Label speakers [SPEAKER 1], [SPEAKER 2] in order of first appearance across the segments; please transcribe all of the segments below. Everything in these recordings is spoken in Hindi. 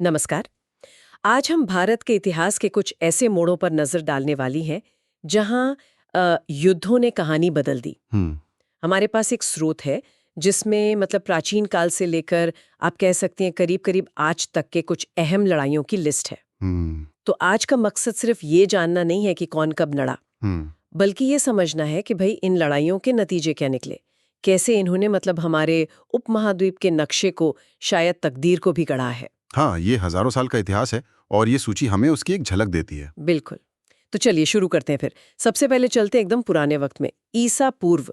[SPEAKER 1] नमस्कार। आज हम भारत के इतिहास के कुछ ऐसे मोड़ों पर नजर डालने वाली हैं जहां युद्धों ने कहानी बदल दी।
[SPEAKER 2] हम्म।
[SPEAKER 1] हमारे पास एक स्रोत है जिसमें मतलब प्राचीन काल से लेकर आप कह सकते हैं करीब करीब आज तक के कुछ अहम लड़ाइयों की लिस्ट है।
[SPEAKER 2] हम्म।
[SPEAKER 1] तो आज का मकसद सिर्फ ये जानना नहीं है कि कौन कब लड़ा,
[SPEAKER 2] हम्म।
[SPEAKER 1] बल्कि ये समझना है कि भाई इन लड़ाइयों के नतीजे क्या निकले, कैसे इन्होंने मतलब हमारे उपमहाद्वीप के नक्शे को, शायद तकदीर को भी गढ़ा है।
[SPEAKER 2] हाँ, ये हजारों साल का इतिहास है और ये सूची हमें उसकी एक झलक देती है।
[SPEAKER 1] बिल्कुल। तो चलिए शुरू करते हैं फिर। सबसे पहले चलते हैं एकदम पुराने वक्त में, ईसा पूर्व।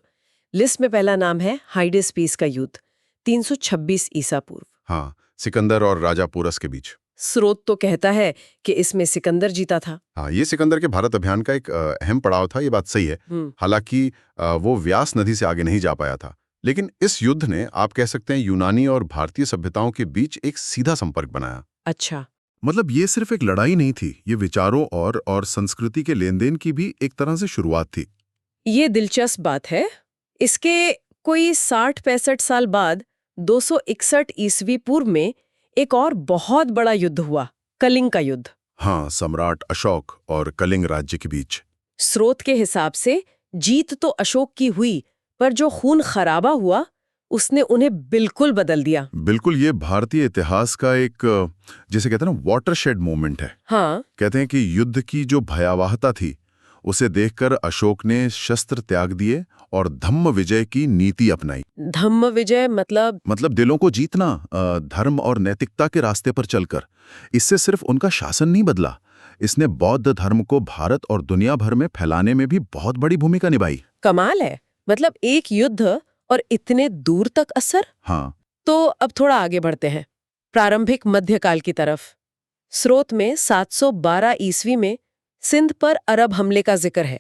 [SPEAKER 1] लिस्ट में पहला नाम है हाइडेस पीस का युद्ध, 326 ईसा पूर्व।
[SPEAKER 2] हाँ, सिकंदर और राजा पोरस के बीच।
[SPEAKER 1] स्रोत तो कहता है कि इसमें सिकंदर जीता था।
[SPEAKER 2] हाँ, ये सिकंदर के भारत अभियान का एक अहम पड़ाव था, ये बात सही है। हालांकि वो व्यास नदी से आगे नहीं जा पाया था। लेकिन इस युद्ध ने, आप कह सकते हैं, यूनानी और भारतीय सभ्यताओं के बीच एक सीधा संपर्क बनाया।
[SPEAKER 1] अच्छा।
[SPEAKER 2] मतलब ये सिर्फ एक लड़ाई नहीं थी, ये विचारों और संस्कृति के लेन देन की भी एक तरह से शुरुआत थी।
[SPEAKER 1] ये दिलचस्प बात है। इसके कोई 60-65 साल बाद 261 ईस्वी पूर्व में एक और बहुत बड़ा युद्ध हुआ, कलिंग का युद्ध।
[SPEAKER 2] हाँ, सम्राट अशोक और कलिंग राज्य के बीच।
[SPEAKER 1] स्रोत के हिसाब से जीत तो अशोक की हुई, पर जो खून खराबा हुआ उसने उन्हें बिल्कुल बदल दिया।
[SPEAKER 2] बिल्कुल, ये भारतीय इतिहास का एक जिसे कहते हैं ना, वाटरशेड मोमेंट है।
[SPEAKER 1] हाँ।
[SPEAKER 2] कहते हैं कि युद्ध की जो भयावहता थी उसे देखकर अशोक ने शस्त्र त्याग दिए और धम्म विजय की नीति अपनाई।
[SPEAKER 1] धम्म विजय मतलब
[SPEAKER 2] दिलों को जीतना, धर्म और नैतिकता के रास्ते पर चलकर। इससे सिर्फ उनका शासन नहीं बदला, इसने बौद्ध धर्म को भारत और दुनिया भर में फैलाने में भी बहुत बड़ी भूमिका निभाई।
[SPEAKER 1] कमाल है। मतलब एक युद्ध और इतने दूर तक असर।
[SPEAKER 2] हाँ।
[SPEAKER 1] तो अब थोड़ा आगे बढ़ते हैं, प्रारंभिक मध्यकाल की तरफ। स्रोत में 712 ईस्वी में सिंध पर अरब हमले का जिक्र है।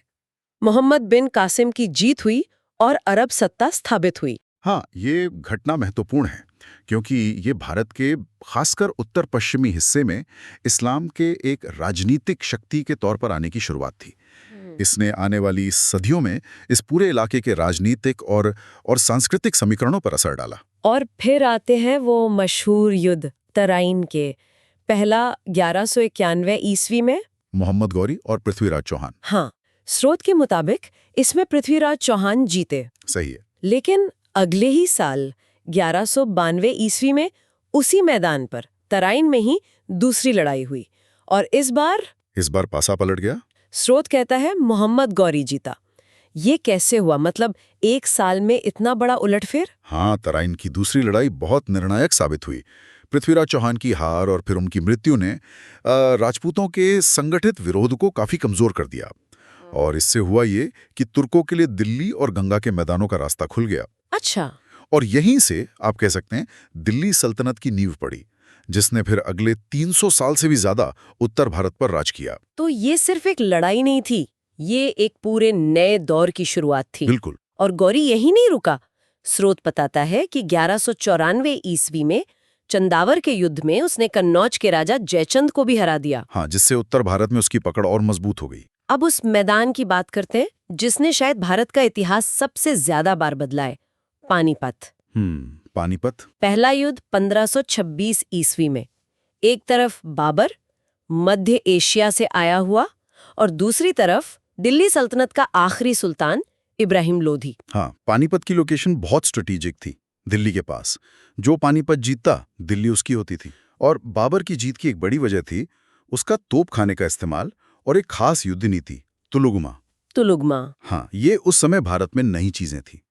[SPEAKER 1] मोहम्मद बिन कासिम की जीत हुई और अरब सत्ता स्थापित हुई।
[SPEAKER 2] हाँ, ये घटना महत्वपूर्ण है क्योंकि ये भारत के खासकर उत्तर पश्चिमी हिस्से में इस्लाम के एक राजनीतिक शक्ति के तौर पर आने की शुरुआत थी। इसने आने वाली सदियों में इस पूरे इलाके के राजनीतिक और सांस्कृतिक समीकरणों पर असर डाला।
[SPEAKER 1] और फिर आते हैं वो मशहूर युद्ध तराइन के। पहला 1191 ईस्वी में
[SPEAKER 2] मोहम्मद गौरी और पृथ्वीराज चौहान।
[SPEAKER 1] हाँ, स्रोत के मुताबिक इसमें पृथ्वीराज चौहान जीते।
[SPEAKER 2] सही है।
[SPEAKER 1] लेकिन अगले ही साल 1192 ईस्वी में उसी मैदान पर तराइन में ही दूसरी लड़ाई हुई और इस बार
[SPEAKER 2] पासा पलट गया।
[SPEAKER 1] स्रोत कहता है मोहम्मद गौरी जीता। ये कैसे हुआ? मतलब एक साल में इतना बड़ा उलटफेर?
[SPEAKER 2] हाँ, तराइन की दूसरी लड़ाई बहुत निर्णायक साबित हुई। पृथ्वीराज चौहान की हार और फिर उनकी मृत्यु ने राजपूतों के संगठित विरोध को काफी कमजोर कर दिया और इससे हुआ ये कि तुर्कों के लिए दिल्ली और गंगा के मैदानों का रास्ता खुल गया।
[SPEAKER 1] अच्छा।
[SPEAKER 2] और यहीं से आप कह सकते हैं दिल्ली सल्तनत की नींव पड़ी, जिसने फिर अगले 300 साल से भी ज्यादा उत्तर भारत पर राज किया।
[SPEAKER 1] तो ये सिर्फ एक लड़ाई नहीं थी, ये एक पूरे नए दौर की शुरुआत थी।
[SPEAKER 2] बिल्कुल।
[SPEAKER 1] और गौरी यही नहीं रुका। स्रोत बताता है कि 1194 ईस्वी में चंदावर के युद्ध में उसने कन्नौज के राजा जयचंद को भी हरा दिया।
[SPEAKER 2] हाँ, जिससे उत्तर भारत में उसकी पकड़ और मजबूत हो गई।
[SPEAKER 1] अब उस मैदान की बात करते हैं जिसने शायद भारत का इतिहास सबसे ज्यादा बार बदला है, पानीपत।
[SPEAKER 2] पानीपत।
[SPEAKER 1] पहला युद्ध 1526 ईस्वी में। एक तरफ बाबर, मध्य एशिया से आया हुआ, और दूसरी तरफ दिल्ली सल्तनत का आखिरी सुल्तान इब्राहिम लोधी।
[SPEAKER 2] हाँ, पानीपत की लोकेशन बहुत स्ट्रेटेजिक थी, दिल्ली के पास। जो पानीपत जीतता, दिल्ली उसकी होती थी। और बाबर की जीत की एक बड़ी वजह थी उसका तोप खाने का इस्तेमाल और एक खास युद्ध नीति, तुलुगमा। हाँ, ये उस समय भारत में नई चीजें थी।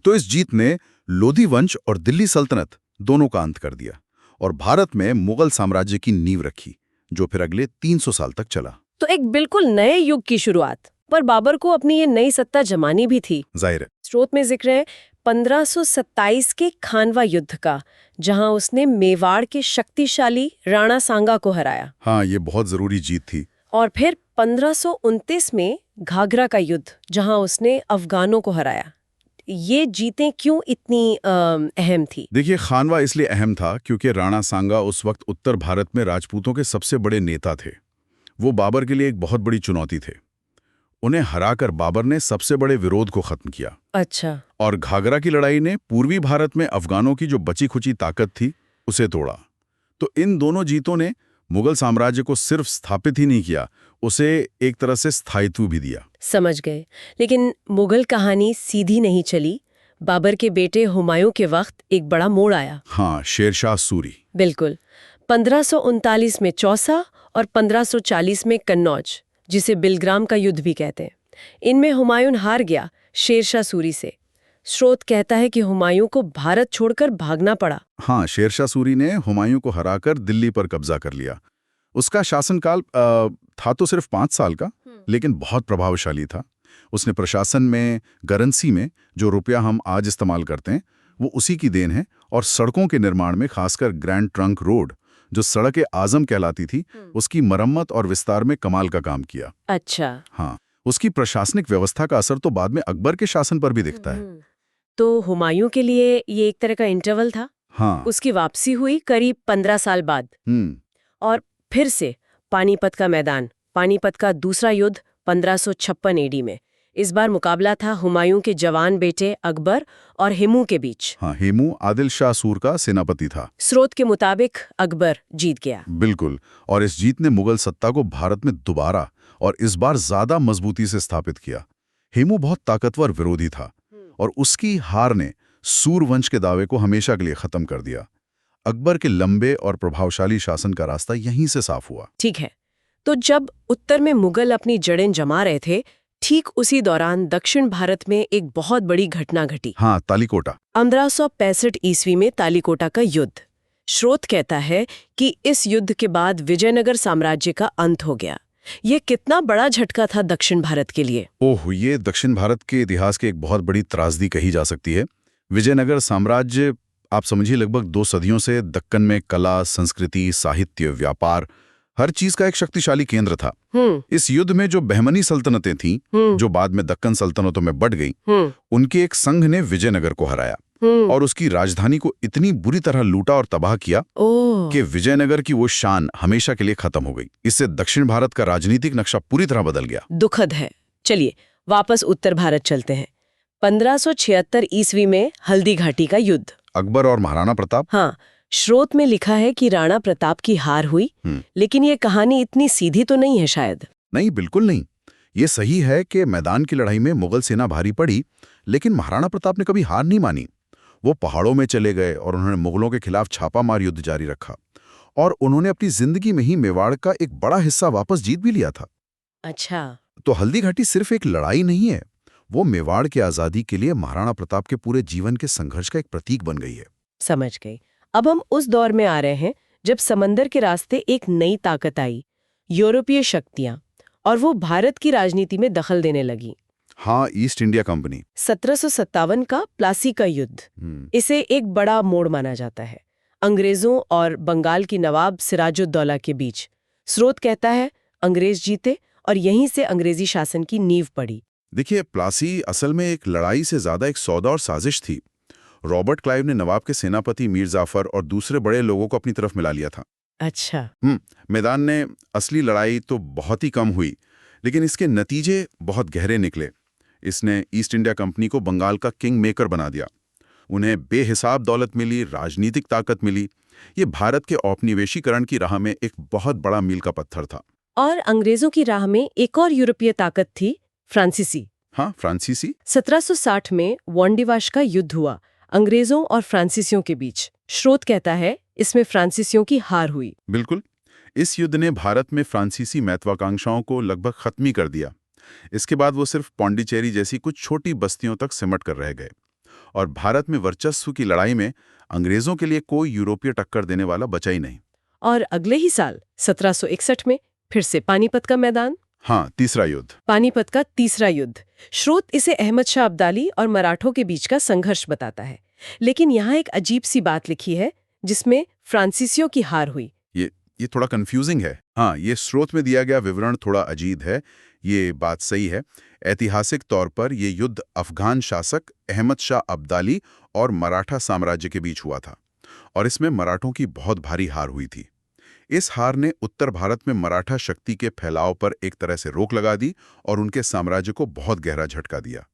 [SPEAKER 2] तो इस जीत ने लोधी वंश और दिल्ली सल्तनत दोनों का अंत कर दिया और भारत में मुगल साम्राज्य की नींव रखी, जो फिर अगले 300 साल तक चला।
[SPEAKER 1] तो एक बिल्कुल नए युग की शुरुआत। पर बाबर को अपनी ये नई सत्ता जमानी भी थी,
[SPEAKER 2] जाहिर है।
[SPEAKER 1] स्रोत में जिक्र है 1527 के खानवा युद्ध का, जहां उसने मेवाड़ के शक्तिशाली राणा सांगा को हराया।
[SPEAKER 2] हाँ, ये बहुत जरूरी जीत थी।
[SPEAKER 1] और फिर 1529 में घाघरा का युद्ध, जहां उसने अफगानों को हराया। ये जीतें क्यों इतनी अहम थी?
[SPEAKER 2] देखिए, खानवा इसलिए अहम था क्योंकि राणा सांगा उस वक्त उत्तर भारत में राजपूतों के सबसे बड़े नेता थे। वो बाबर के लिए एक बहुत बड़ी चुनौती थे। उन्हें हराकर बाबर ने सबसे बड़े विरोध को खत्म किया।
[SPEAKER 1] अच्छा।
[SPEAKER 2] और घाघरा की लड़ाई ने पूर्वी भारत में अफगानों की जो बची खुची ताकत थी उसे तोड़ा। तो इन दोनों जीतों ने मुगल साम्राज्य को सिर्फ स्थापित ही नहीं किया, उसे एक तरह से स्थायित्व भी दिया।
[SPEAKER 1] समझ गए। लेकिन मुगल कहानी सीधी नहीं चली। बाबर के बेटे हुमायूं के वक्त एक बड़ा मोड़ आया।
[SPEAKER 2] हाँ, शेरशाह सूरी।
[SPEAKER 1] बिल्कुल। 1539 में चौसा और 1540 में कन्नौज, जिसे बिलग्राम का युद्ध भी कहते हैं, इनमें हुमायूं हार गया शेरशाह सूरी से। स्रोत कहता है कि हुमायूं को भारत छोड़कर भागना पड़ा।
[SPEAKER 2] हाँ, शेरशाह सूरी ने हुमायूं को हराकर दिल्ली पर कब्जा कर लिया। उसका शासनकाल था तो सिर्फ 5 साल का, लेकिन बहुत प्रभावशाली था। उसने प्रशासन में, करेंसी में, जो रुपया हम आज इस्तेमाल करते हैं, वो उसी की देन है। और सड़कों के निर्माण में, खासकर ग्रैंड ट्रंक रोड, जो सड़क आजम कहलाती थी, उसकी मरम्मत और विस्तार में कमाल का काम किया।
[SPEAKER 1] अच्छा।
[SPEAKER 2] हाँ, उसकी प्रशासनिक व्यवस्था का असर तो बाद में अकबर के शासन पर भी दिखता है।
[SPEAKER 1] तो हुमायूं के लिए ये एक तरह का इंटरवल था।
[SPEAKER 2] हाँ।
[SPEAKER 1] उसकी वापसी हुई करीब 15 साल बाद। और फिर से पानीपत का मैदान, पानीपत का दूसरा युद्ध 1556 एडी में। इस बार मुकाबला था हुमायूं के जवान बेटे अकबर और हेमू के बीच।
[SPEAKER 2] हाँ, हेमू आदिल शाह सूर का सेनापति था।
[SPEAKER 1] स्रोत के मुताबिक अकबर जीत गया।
[SPEAKER 2] बिल्कुल। और इस जीत ने मुगल सत्ता को भारत में दोबारा और इस बार ज्यादा मजबूती से स्थापित किया। हेमू बहुत ताकतवर विरोधी था और उसकी हार ने सूर वंश के दावे को हमेशा के लिए खत्म कर दिया। अकबर के लंबे और प्रभावशाली शासन का रास्ता यहीं से साफ हुआ।
[SPEAKER 1] ठीक है। तो जब उत्तर में मुगल अपनी जड़ें जमा रहे थे, ठीक उसी दौरान दक्षिण भारत में एक बहुत बड़ी घटना घटी।
[SPEAKER 2] हाँ, तालीकोटा।
[SPEAKER 1] 1565 ईस्वी में तालीकोटा का युद्ध। स्रोत कहता है कि इस युद्ध के बाद विजयनगर साम्राज्य का अंत हो गया। ये कितना बड़ा झटका था दक्षिण भारत के लिए।
[SPEAKER 2] ओह, ये दक्षिण भारत के इतिहास की एक बहुत बड़ी त्रासदी कही जा सकती है। विजयनगर साम्राज्य, आप समझिए, लगभग 2 सदियों से दक्कन में कला, संस्कृति, साहित्य, व्यापार, हर चीज का एक शक्तिशाली केंद्र था। इस युद्ध में जो बहमनी सल्तनतें थीं, जो बाद में दक्कन सल्तनतों में बट गई, उनके एक संघ ने विजयनगर को हराया और उसकी राजधानी को इतनी बुरी तरह लूटा और तबाह किया कि विजयनगर की वो शान हमेशा के लिए खत्म हो गई। इससे दक्षिण भारत का राजनीतिक नक्शा पूरी तरह बदल गया।
[SPEAKER 1] दुखद है। चलिए वापस उत्तर भारत चलते हैं। 1576 ईस्वी में हल्दी घाटी का युद्ध।
[SPEAKER 2] अकबर और महाराणा प्रताप।
[SPEAKER 1] हाँ, स्रोत में लिखा है कि राणा प्रताप की हार हुई, लेकिन ये कहानी इतनी सीधी तो नहीं है शायद।
[SPEAKER 2] नहीं, बिल्कुल नहीं। ये सही है कि मैदान की लड़ाई में मुगल सेना भारी पड़ी, लेकिन महाराणा प्रताप ने कभी हार नहीं मानी। वो पहाड़ों में चले गए और उन्होंने मुगलों के खिलाफ छापामार युद्ध जारी रखा और उन्होंने अपनी जिंदगी में ही मेवाड़ का एक बड़ा हिस्सा वापस जीत भी लिया था।
[SPEAKER 1] अच्छा।
[SPEAKER 2] तो हल्दी घाटी सिर्फ एक लड़ाई नहीं है, वो मेवाड़ की आजादी के लिए महाराणा प्रताप के पूरे जीवन के संघर्ष का एक प्रतीक बन गई है।
[SPEAKER 1] समझ गई। अब हम उस दौर में आ रहे हैं जब समंदर के रास्ते एक नई ताकत आई, यूरोपीय शक्तियां, और वो भारत की राजनीति में दखल देने लगी।
[SPEAKER 2] हाँ, ईस्ट इंडिया कंपनी।
[SPEAKER 1] 1757 का प्लासी का युद्ध, इसे एक बड़ा मोड़ माना जाता है अंग्रेजों और बंगाल की नवाब सिराजुद्दौला के बीच। स्रोत कहता है अंग्रेज जीते और यहीं से अंग्रेजी शासन की नींव पड़ी।
[SPEAKER 2] देखिए, प्लासी असल में एक लड़ाई से ज्यादा एक सौदा और साजिश थी। रॉबर्ट क्लाइव ने नवाब के सेनापति मीर जाफर और दूसरे बड़े लोगों को अपनी तरफ मिला लिया था।
[SPEAKER 1] अच्छा।
[SPEAKER 2] मैदान ने असली लड़ाई तो बहुत ही कम हुई, लेकिन इसके नतीजे बहुत गहरे निकले। इसने ईस्ट इंडिया कंपनी को बंगाल का किंग मेकर बना दिया। उन्हें बेहिसाब दौलत मिली, राजनीतिक ताकत मिली। ये भारत के औपनिवेशीकरण की राह में एक बहुत बड़ा मील का पत्थर था।
[SPEAKER 1] और अंग्रेजों की राह में एक और यूरोपीय ताकत थी, फ्रांसीसी।
[SPEAKER 2] हाँ, फ्रांसीसी।
[SPEAKER 1] 1760 में वांडीवाश का युद्ध हुआ अंग्रेजों और फ्रांसीसियों के बीच। स्रोत कहता है इसमें फ्रांसीसियों की हार हुई।
[SPEAKER 2] बिल्कुल। इस युद्ध ने भारत में फ्रांसीसी महत्वाकांक्षाओं को लगभग खत्म ही कर दिया। इसके बाद वो सिर्फ पौंडीचेरी जैसी कुछ छोटी बस्तियों तक सिमट कर रह गए और भारत में वर्चस्व की लड़ाई में अंग्रेजों के लिए कोई यूरोपीय टक्कर देने वाला बचा ही नहीं।
[SPEAKER 1] और अगले ही साल 1761 में फिर से पानीपत का मैदान।
[SPEAKER 2] हाँ, तीसरा युद्ध।
[SPEAKER 1] पानीपत का तीसरा युद्ध। स्रोत इसे अहमद शाह अब्दाली और मराठों के बीच का संघर्ष बताता है, लेकिन यहाँ एक अजीब सी बात लिखी है जिसमें फ्रांसीसियों की हार हुई।
[SPEAKER 2] ये थोड़ा कंफ्यूजिंग है। हाँ, ये स्रोत में दिया गया विवरण थोड़ा अजीब है। ये बात सही है। ऐतिहासिक तौर पर ये युद्ध अफगान शासक अहमद शाह अब्दाली और मराठा साम्राज्य के बीच हुआ था और इसमें मराठों की बहुत भारी हार हुई थी। इस हार ने उत्तर भारत में मराठा शक्ति के फैलाव पर एक तरह से रोक लगा दी और उनके साम्राज्य को बहुत गहरा झटका दिया।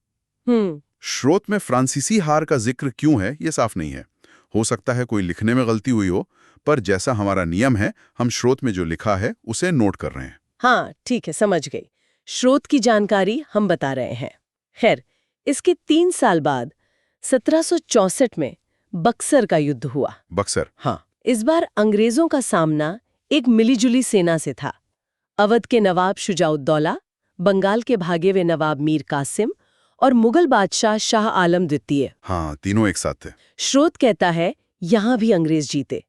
[SPEAKER 2] स्रोत में फ्रांसीसी हार का जिक्र क्यों है, ये साफ नहीं है। हो सकता है कोई लिखने में गलती हुई हो, पर जैसा हमारा नियम है, हम स्रोत में जो लिखा है उसे नोट कर रहे हैं।
[SPEAKER 1] हाँ ठीक है, समझ गई। स्रोत की जानकारी हम बता रहे हैं। खैर, इसके 3 साल बाद 1764 में बक्सर का युद्ध हुआ।
[SPEAKER 2] बक्सर।
[SPEAKER 1] हाँ, इस बार अंग्रेजों का सामना एक मिलीजुली सेना से था। अवध के नवाब शुजाउद्दौला, बंगाल के भागे हुए नवाब मीर कासिम और मुगल बादशाह शाह आलम द्वितीय।
[SPEAKER 2] हाँ, तीनों एक साथ थे।
[SPEAKER 1] स्रोत कहता है यहाँ भी अंग्रेज जीते।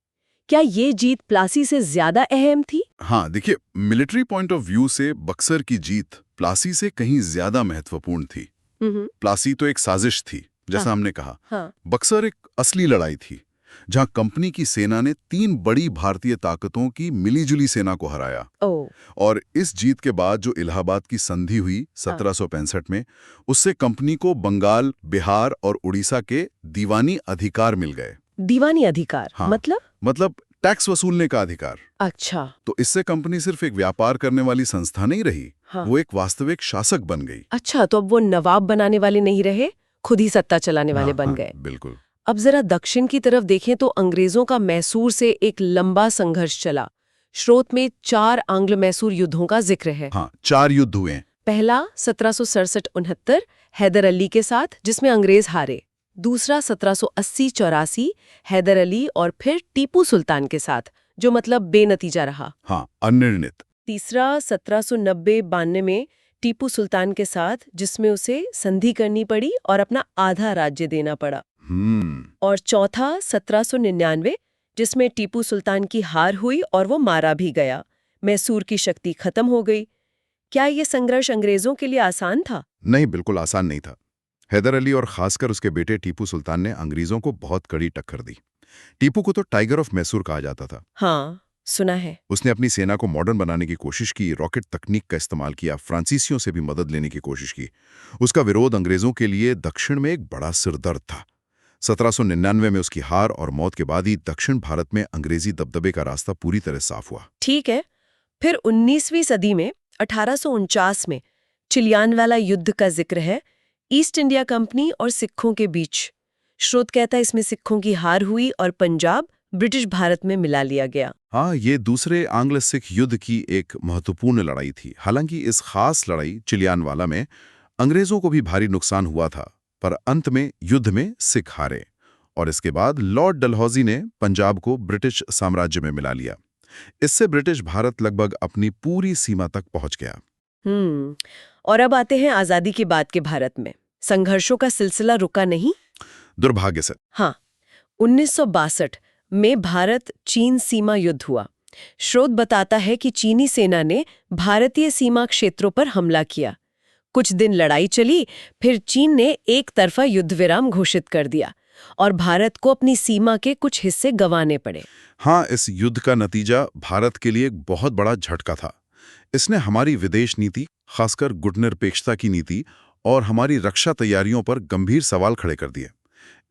[SPEAKER 1] क्या ये जीत प्लासी से ज्यादा अहम थी?
[SPEAKER 2] हाँ, देखिए, मिलिट्री पॉइंट ऑफ व्यू से बक्सर की जीत प्लासी से कहीं ज्यादा महत्वपूर्ण थी। प्लासी तो एक साजिश थी, जैसा
[SPEAKER 1] हाँ,
[SPEAKER 2] हमने कहा।
[SPEAKER 1] हाँ,
[SPEAKER 2] बक्सर एक असली लड़ाई थी, जहां कंपनी की सेना ने 3 बड़ी भारतीय ताकतों की मिलीजुली सेना को हराया।
[SPEAKER 1] ओ,
[SPEAKER 2] और इस जीत के बाद जो इलाहाबाद की संधि हुई 1765 में, उससे कंपनी को बंगाल, बिहार और उड़ीसा के दीवानी अधिकार मिल गए।
[SPEAKER 1] दीवानी अधिकार?
[SPEAKER 2] हाँ।
[SPEAKER 1] मतलब
[SPEAKER 2] टैक्स वसूलने का अधिकार।
[SPEAKER 1] अच्छा।
[SPEAKER 2] तो इससे कंपनी सिर्फ एक व्यापार करने वाली संस्था नहीं रही,
[SPEAKER 1] हाँ।
[SPEAKER 2] वो एक वास्तविक शासक बन गई।
[SPEAKER 1] अच्छा, तो अब वो नवाब बनाने वाले नहीं रहे, खुद ही सत्ता चलाने वाले बन गए।
[SPEAKER 2] बिल्कुल।
[SPEAKER 1] अब जरा दक्षिण की तरफ देखें तो अंग्रेजों का मैसूर से एक लंबा संघर्ष चला। स्रोत में 4 आंग्ल मैसूर युद्धों का जिक्र है।
[SPEAKER 2] हाँ, 4 युद्ध हुए।
[SPEAKER 1] पहला 1767-69 हैदर अली के साथ, जिसमें अंग्रेज हारे। दूसरा 1780-84 हैदर अली और फिर टीपू सुल्तान के साथ, जो मतलब बेनतीजा रहा।
[SPEAKER 2] हाँ, अनिर्णित।
[SPEAKER 1] तीसरा 1790-92 में टीपू सुल्तान के साथ, जिसमें उसे संधि करनी पड़ी और अपना आधा राज्य देना पड़ा। और चौथा 1799, जिसमें टीपू सुल्तान की हार हुई और वो मारा भी गया। मैसूर की शक्ति खत्म हो गई। क्या ये संघर्ष अंग्रेजों के लिए आसान था?
[SPEAKER 2] नहीं, बिल्कुल आसान नहीं था। हैदर अली और खासकर उसके बेटे टीपू सुल्तान ने अंग्रेजों को बहुत कड़ी टक्कर दी। टीपू को तो टाइगर ऑफ मैसूर कहा जाता था।
[SPEAKER 1] हाँ, सुना है।
[SPEAKER 2] उसने अपनी सेना को मॉडर्न बनाने की कोशिश की, रॉकेट तकनीक का इस्तेमाल किया, फ्रांसीसियों से भी मदद लेने की कोशिश की। उसका विरोध अंग्रेजों के लिए दक्षिण में एक बड़ा सिरदर्द था। 1799 में उसकी हार और मौत के बाद ही दक्षिण भारत में अंग्रेजी दबदबे का रास्ता पूरी तरह साफ हुआ।
[SPEAKER 1] ठीक है। फिर 19वीं सदी में 1849 में चिलियानवाला युद्ध का जिक्र है, ईस्ट इंडिया कंपनी और सिखों के बीच। स्रोत कहता है इसमें सिखों की हार हुई और पंजाब ब्रिटिश भारत में मिला लिया गया।
[SPEAKER 2] हाँ, ये दूसरे आंग्ल सिख युद्ध की एक महत्वपूर्ण लड़ाई थी। हालांकि इस खास लड़ाई चिलियानवाला में अंग्रेजों को भी भारी नुकसान हुआ था, पर अंत में युद्ध में सिख हारे और इसके बाद लॉर्ड डलहौजी ने पंजाब को ब्रिटिश साम्राज्य में मिला लिया। इससे ब्रिटिश भारत लगभग अपनी पूरी सीमा तक पहुंच गया।
[SPEAKER 1] और अब आते हैं आजादी के बाद के भारत में। संघर्षों का सिलसिला रुका नहीं,
[SPEAKER 2] दुर्भाग्य से।
[SPEAKER 1] हाँ, 1962 में भारत चीन सीमा युद्ध हुआ। स्रोत बताता है कि चीनी सेना ने भारतीय सीमा क्षेत्रों पर हमला किया। कुछ दिन लड़ाई चली, फिर चीन ने एक तरफा युद्ध विराम घोषित कर दिया और भारत को अपनी सीमा के कुछ हिस्से गंवाने पड़े।
[SPEAKER 2] हाँ, इस युद्ध का नतीजा भारत के लिए एक बहुत बड़ा झटका था। इसने हमारी विदेश नीति, खासकर गुटनिरपेक्षता की नीति और हमारी रक्षा तैयारियों पर गंभीर सवाल खड़े कर दिए।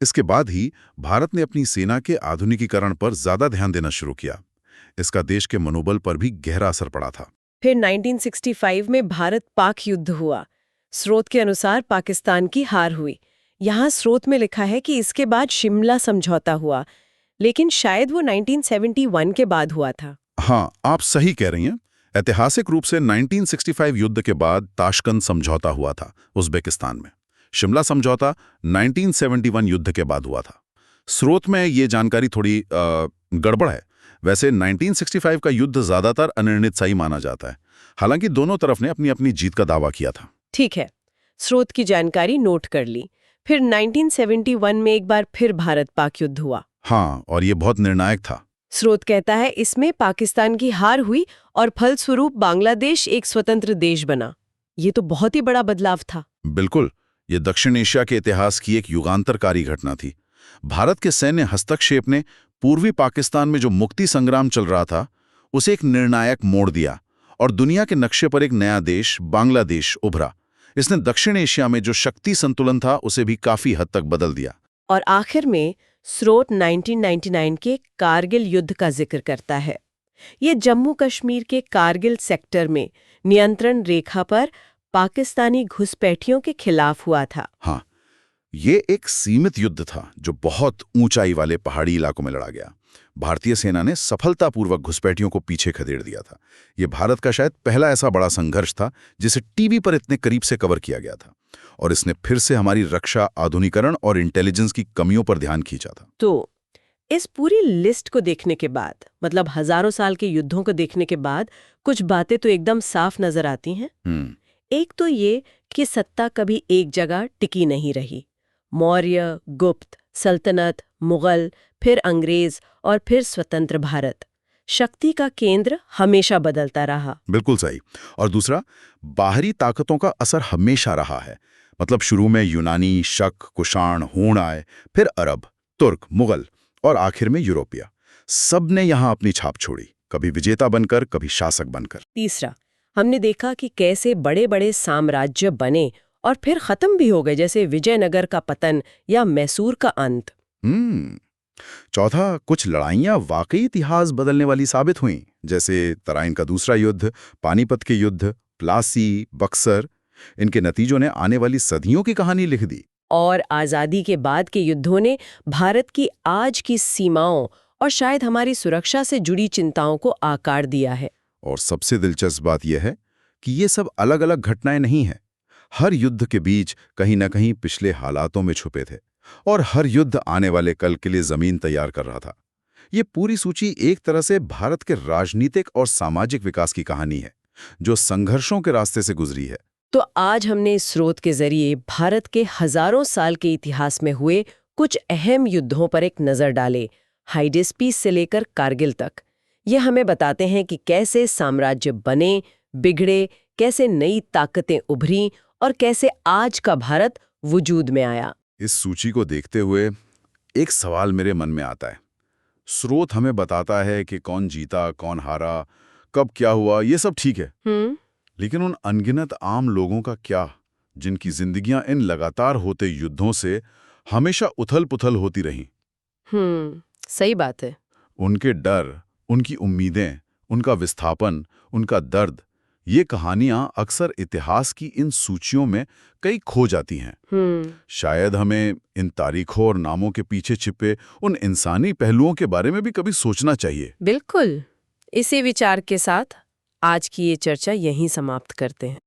[SPEAKER 2] इसके बाद ही भारत ने अपनी सेना के आधुनिकीकरण पर ज्यादा ध्यान देना शुरू किया। इसका देश के मनोबल पर भी गहरा असर पड़ा था।
[SPEAKER 1] फिर 1965 में भारत-पाक युद्ध हुआ। स्रोत के अनुसार पाकिस्तान की हार हुई। यहाँ स्रोत में लिखा है कि इसके बाद शिमला समझौता हुआ, लेकिन शायद वो 1971 के बाद हुआ था।
[SPEAKER 2] हाँ, आप सही कह रही हैं। ऐतिहासिक रूप से 1965 युद्ध के बाद ताशकंद समझौता हुआ था उज़्बेकिस्तान में। शिमला समझौता 1971 युद्ध के बाद हुआ था। स्रोत में ये जानकारी थोड़ी गड़बड़ है। वैसे 1965 का युद्ध ज्यादातर अनिर्णित सा ही माना जाता है, हालांकि दोनों तरफ ने अपनी अपनी जीत का दावा किया था।
[SPEAKER 1] ठीक है, स्रोत की जानकारी नोट कर ली। फिर 1971 में एक बार फिर भारत-पाक युद्ध हुआ।
[SPEAKER 2] हाँ, और ये बहुत निर्णायक था।
[SPEAKER 1] स्रोत कहता है इसमें पाकिस्तान की हार हुई और फलस्वरूप बांग्लादेश एक स्वतंत्र देश बना। ये तो बहुत ही बड़ा बदलाव था।
[SPEAKER 2] बिल्कुल, ये दक्षिण एशिया के इतिहास की एक युगांतरकारी घटना थी। भारत के सैन्य हस्तक्षेप ने पूर्वी पाकिस्तान में जो मुक्ति संग्राम चल रहा था, उसे एक निर्णायक मोड़ दिया और दुनिया के नक्शे पर एक नया देश, बांग्लादेश, उभरा। इसने दक्षिण एशिया में जो शक्ति संतुलन था, उसे भी काफी हद तक बदल दिया।
[SPEAKER 1] और आखिर में स्रोत 1999 के कारगिल युद्ध का जिक्र करता है। ये जम्मू कश्मीर के कारगिल सेक्टर में नियंत्रण रेखा पर पाकिस्तानी घुसपैठियों के खिलाफ हुआ था।
[SPEAKER 2] हाँ, ये एक सीमित युद्ध था जो बहुत ऊंचाई वाले पहाड़ी इलाकों में लड़ा गया। भारतीय सेना ने सफलतापूर्वक घुसपैठियों को पीछे खदेड़ दिया था। ये भारत का शायद पहला ऐसा बड़ा संघर्ष था जिसे टीवी पर इतने करीब से कवर किया गया था, और इसने फिर से हमारी रक्षा, आधुनिकरण और इंटेलिजेंस की कमियों पर ध्यान खींचा था।
[SPEAKER 1] तो इस पूरी लिस्ट को देखने के बाद, मतलब हजारों साल के युद्धों को देखने के बाद, कुछ बातें तो एकदम साफ नजर आती हैं। एक तो ये कि सत्ता कभी एक जगह टिकी नहीं रही। मौर्य, गुप्त, सल्तनत, मुगल, फिर अंग्रेज और फिर स्वतंत्र भारत। शक्ति का केंद्र हमेशा बदलता रहा।
[SPEAKER 2] बिल्कुल सही। और दूसरा, बाहरी ताकतों का असर हमेशा रहा है। मतलब शुरू में यूनानी, शक, कुषाण, हूण आए, फिर अरब, तुर्क, मुगल और आखिर में यूरोपिया। सब ने यहाँ अपनी छाप छोड़ी, कभी विजेता बनकर, कभी शासक बनकर।
[SPEAKER 1] तीसरा, हमने देखा कि कैसे बड़े बड़े साम्राज्य बने और फिर खत्म भी हो गए, जैसे विजयनगर का पतन या मैसूर का अंत।
[SPEAKER 2] चौथा, कुछ लड़ाइयाँ वाकई इतिहास बदलने वाली साबित हुईं, जैसे तराइन का दूसरा युद्ध, पानीपत के युद्ध, प्लासी, बक्सर। इनके नतीजों ने आने वाली सदियों की कहानी लिख दी।
[SPEAKER 1] और आज़ादी के बाद के युद्धों ने भारत की आज की सीमाओं और शायद हमारी सुरक्षा से जुड़ी चिंताओं को आकार दिया है।
[SPEAKER 2] और सबसे दिलचस्प बात यह है कि ये सब अलग अलग घटनाएं नहीं हैं। हर युद्ध के बीच कहीं न कहीं पिछले हालातों में छुपे थे, और हर युद्ध आने वाले कल के लिए जमीन तैयार कर रहा था। ये पूरी सूची एक तरह से भारत के राजनीतिक और सामाजिक विकास की कहानी है, जो संघर्षों के रास्ते से गुजरी है।
[SPEAKER 1] तो आज हमने इस स्रोत के जरिए भारत के हजारों साल के इतिहास में हुए कुछ अहम युद्धों पर एक नजर डाले, हाइडेस्पीस से लेकर कारगिल तक। ये हमें बताते हैं कि कैसे साम्राज्य बने, बिगड़े, कैसे नई ताकतें उभरी और कैसे आज का भारत वजूद में आया।
[SPEAKER 2] इस सूची को देखते हुए एक सवाल मेरे मन में आता है। स्रोत हमें बताता है कि कौन जीता, कौन हारा, कब क्या हुआ, ये सब ठीक है। लेकिन उन अनगिनत आम लोगों का क्या, जिनकी जिंदगियां इन लगातार होते युद्धों से हमेशा उथल-पुथल होती रहीं?
[SPEAKER 1] सही बात है।
[SPEAKER 2] उनके डर, उनकी उम्मीदें, उनका विस्थापन, उनका दर्द, ये कहानियां अक्सर इतिहास की इन सूचियों में कई खो जाती हैं। शायद हमें इन तारीखों और नामों के पीछे छिपे उन इंसानी पहलुओं के बारे में भी कभी सोचना चाहिए।
[SPEAKER 1] बिल्कुल। इसी विचार के साथ आज की ये चर्चा यहीं समाप्त करते हैं।